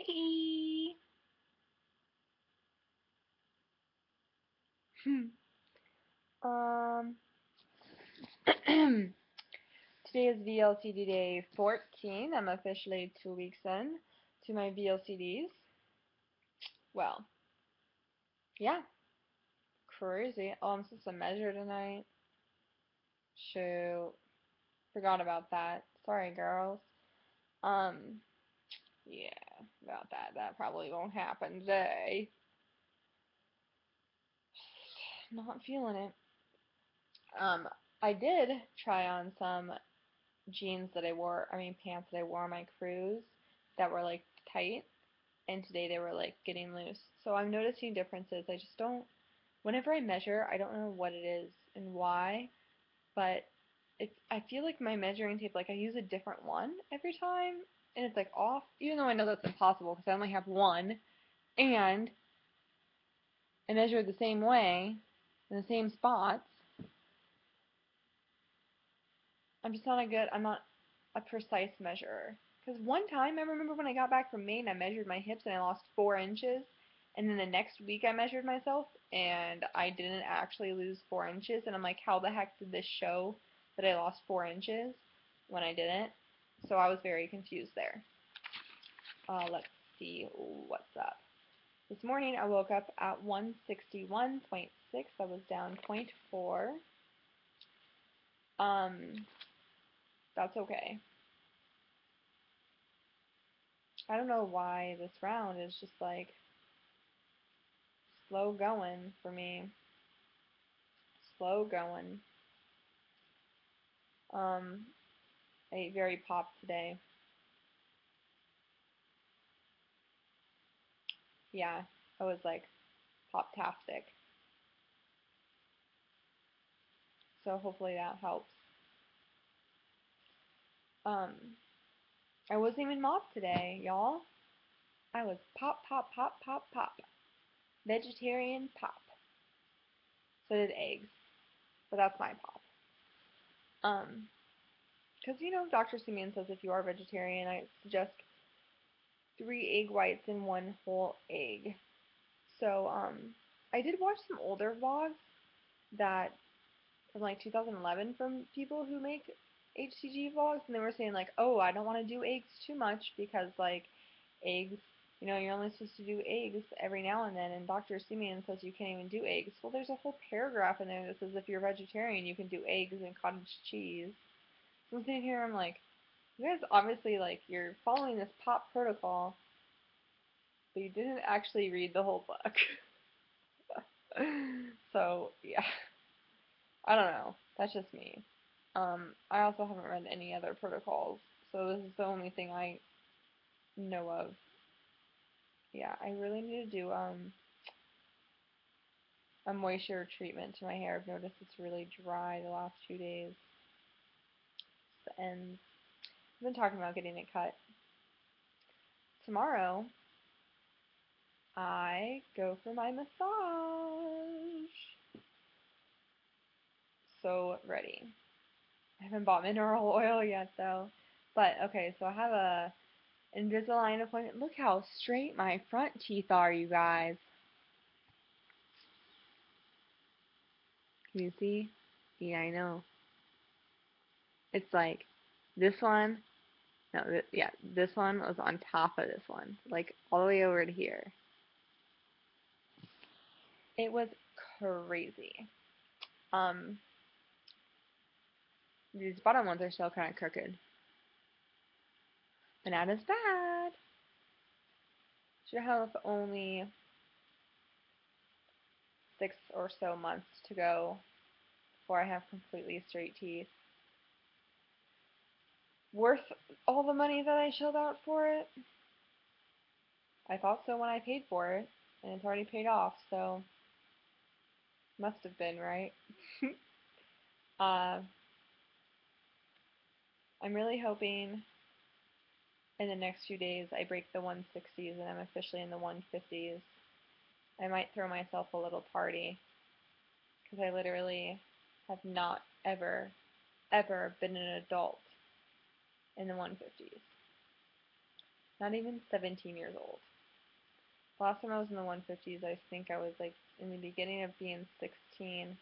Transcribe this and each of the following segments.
Hi. um, Today is VLCD day 14. I'm officially 2 weeks in to my VLCDs. Well, yeah, crazy. Oh, I'm supposed to measure tonight. Shoot, forgot about that. Sorry, girls. Um, yeah, about that. That probably won't happen today. Not feeling it. Um, I did try on some jeans that I wore, pants that I wore on my cruise that were like tight, and today they were like getting loose. So I'm noticing differences. I just don't, whenever I measure, I don't know what it is and why, but I feel like my measuring tape, like I use a different one every time, and it's like off, even though I know that's impossible because I only have one, and I measure the same way in the same spots. I'm not a precise measurer. Because one time, I remember when I got back from Maine, I measured my hips and I lost 4 inches. And then the next week I measured myself and I didn't actually lose 4 inches. And I'm like, how the heck did this show that I lost 4 inches when I didn't? So I was very confused there. Let's see what's up. This morning I woke up at 161.6. I was down 0.4. That's okay. I don't know why this round is just like slow going for me. Slow going. Um, I ate very popped today. Yeah, I was like pop-tastic. So hopefully that helps. Um, I wasn't even mopped today, y'all. I was pop, pop, pop, pop, pop. Vegetarian pop. So did eggs, but that's my pop. Um, because Dr. Simeon says if you are vegetarian, I suggest 3 egg whites and 1 whole egg. So, I did watch some older vlogs that from like 2011 from people who make HCG vlogs, and they were saying like, oh, I don't want to do eggs too much because like eggs, you're only supposed to do eggs every now and then, and Dr. Simeon says you can't even do eggs. Well, there's a whole paragraph in there that says if you're vegetarian, you can do eggs and cottage cheese. So I'm sitting here, I'm like, you guys obviously like you're following this pop protocol, but you didn't actually read the whole book. So yeah, I don't know. That's just me. I also haven't read any other protocols, so this is the only thing I know of. Yeah, I really need to do a moisture treatment to my hair. I've noticed it's really dry the last few days. It's the ends. I've been talking about getting it cut. Tomorrow, I go for my massage. So ready. I haven't bought mineral oil yet though. But okay, so I have a Invisalign appointment. Look how straight my front teeth are, you guys. Can you see? Yeah, I know. It's like this one. No, yeah, this one was on top of this one, like all the way over to here. It was crazy. Um, these bottom ones are still kind of crooked, but not as bad. Should have only 6 or so months to go before I have completely straight teeth. Worth all the money that I shelled out for it? I thought so when I paid for it, and it's already paid off, so must have been, right? uh, I'm really hoping in the next few days I break the 160s and I'm officially in the 150s. I might throw myself a little party because I literally have not ever been an adult in the 150s. Not even 17 years old. Last time I was in the 150s, I think I was like in the beginning of being 16.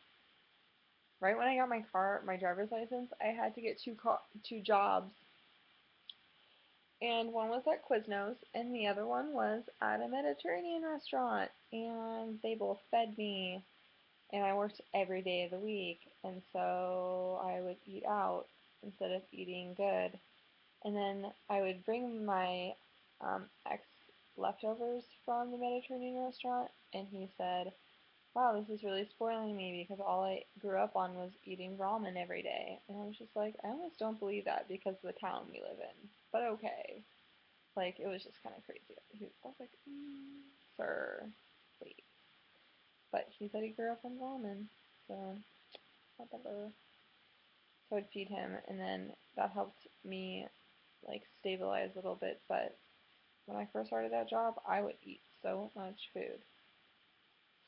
Right when I got my driver's license, I had to get two jobs. And one was at Quiznos, and the other one was at a Mediterranean restaurant. And they both fed me, and I worked every day of the week. And so I would eat out instead of eating good. And then I would bring my ex leftovers from the Mediterranean restaurant, and he said, wow, this is really spoiling me because all I grew up on was eating ramen every day. And I was just like, I almost don't believe that because of the town we live in. But okay. Like, it was just kind of crazy. I was like, sir, please. But he said he grew up on ramen, so whatever. So I'd feed him, and then that helped me, like, stabilize a little bit. But when I first started that job, I would eat so much food.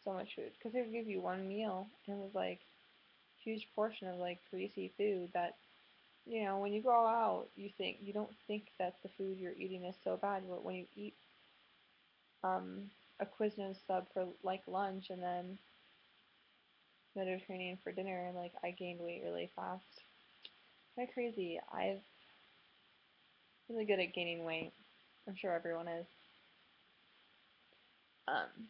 So much food. Because they would give you one meal, and it was like huge portion of like greasy food that when you go out you don't think that the food you're eating is so bad, but when you eat a Quiznos sub for like lunch and then Mediterranean for dinner, like I gained weight really fast. Kind of crazy. I'm really good at gaining weight. I'm sure everyone is. Um,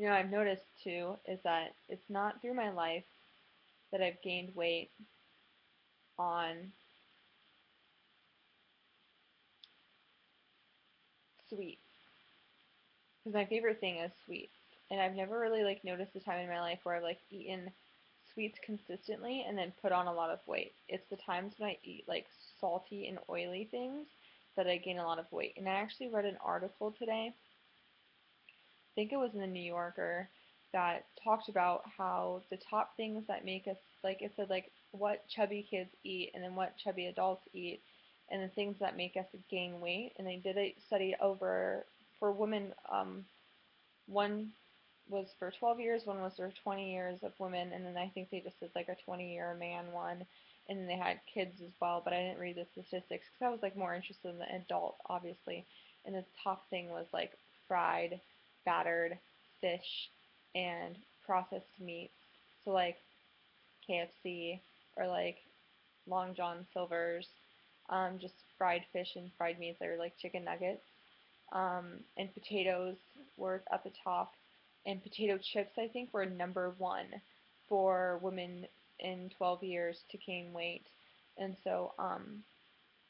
I've noticed too is that it's not through my life that I've gained weight on sweets. Because my favorite thing is sweets. And I've never really like noticed a time in my life where I've like eaten sweets consistently and then put on a lot of weight. It's the times when I eat like salty and oily things that I gain a lot of weight. And I actually read an article today, I think it was in the New Yorker, that talked about how the top things that make us, like it said like what chubby kids eat and then what chubby adults eat and the things that make us gain weight. And they did a study over for women. One was for 12 years, one was for 20 years of women, and then I think they just did like a 20-year man one, and then they had kids as well, but I didn't read the statistics because I was like more interested in the adult, obviously. And the top thing was like fried, battered fish and processed meats. So like KFC or like Long John Silver's, just fried fish and fried meats that are like chicken nuggets, and potatoes were at the top, and potato chips I think were number one for women in 12 years to gain weight. And so,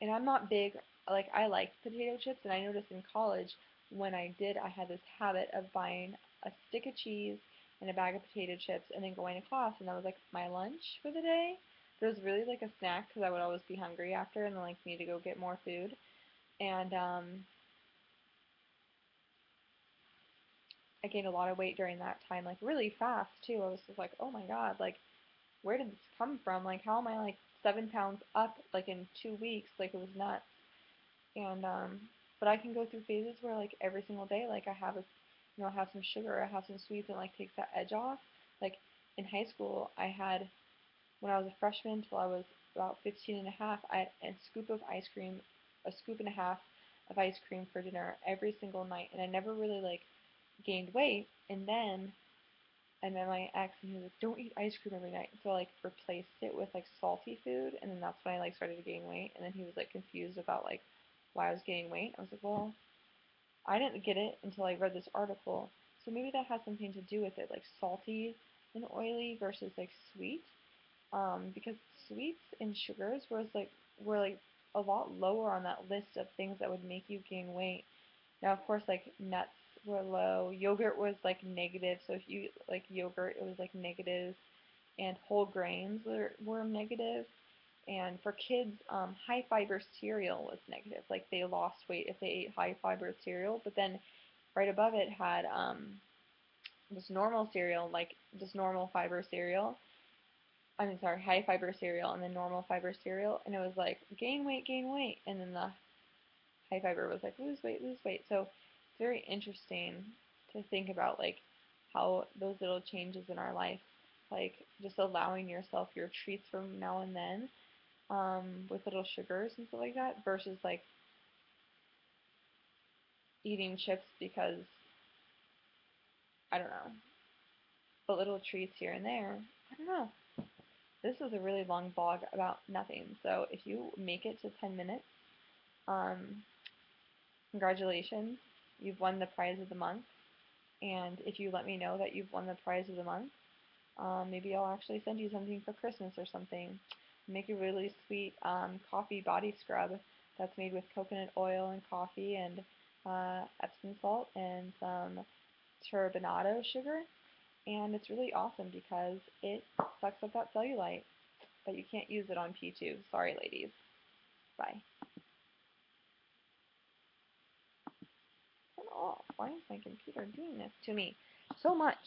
and I'm not big, like I like potato chips, and I noticed in college when I did, I had this habit of buying a stick of cheese and a bag of potato chips and then going to class, and that was like my lunch for the day. But it was really like a snack because I would always be hungry after and then like need to go get more food. And I gained a lot of weight during that time, like really fast too. I was just like, oh my god, like where did this come from? Like how am I like 7 pounds up like in 2 weeks? Like it was nuts. And but I can go through phases where like every single day, like I have I have some sugar, I have some sweets, and like takes that edge off. Like in high school, I had when I was a freshman till I was about 15 and a half, I had a scoop of ice cream, a scoop and a half of ice cream for dinner every single night, and I never really like gained weight. And then I met my ex, and he was like, "Don't eat ice cream every night." So I like replaced it with like salty food, and then that's when I like started to gain weight. And then he was like confused about like why I was gaining weight. I was like, well, I didn't get it until I read this article. So maybe that has something to do with it, like salty and oily versus like sweet. Because sweets and sugars were like a lot lower on that list of things that would make you gain weight. Now, of course, like nuts were low. Yogurt was like negative. So if you eat like yogurt, it was like negative, and whole grains were negative. And for kids, high fiber cereal was negative. Like they lost weight if they ate high fiber cereal. But then right above it had this normal cereal, like just normal fiber cereal. I mean, sorry, high fiber cereal and then normal fiber cereal. And it was like gain weight, gain weight. And then the high fiber was like lose weight, lose weight. So it's very interesting to think about like how those little changes in our life, like just allowing yourself your treats from now and then, with little sugars and stuff like that, versus like eating chips because, I don't know, but little treats here and there. I don't know. This was a really long vlog about nothing. So if you make it to 10 minutes, um, congratulations. You've won the prize of the month. And if you let me know that you've won the prize of the month, maybe I'll actually send you something for Christmas or something. Make a really sweet coffee body scrub that's made with coconut oil and coffee and Epsom salt and some turbinado sugar. And it's really awesome because it sucks up that cellulite, but you can't use it on P2. Sorry, ladies. Bye. Turn off. Why is my computer doing this to me so much?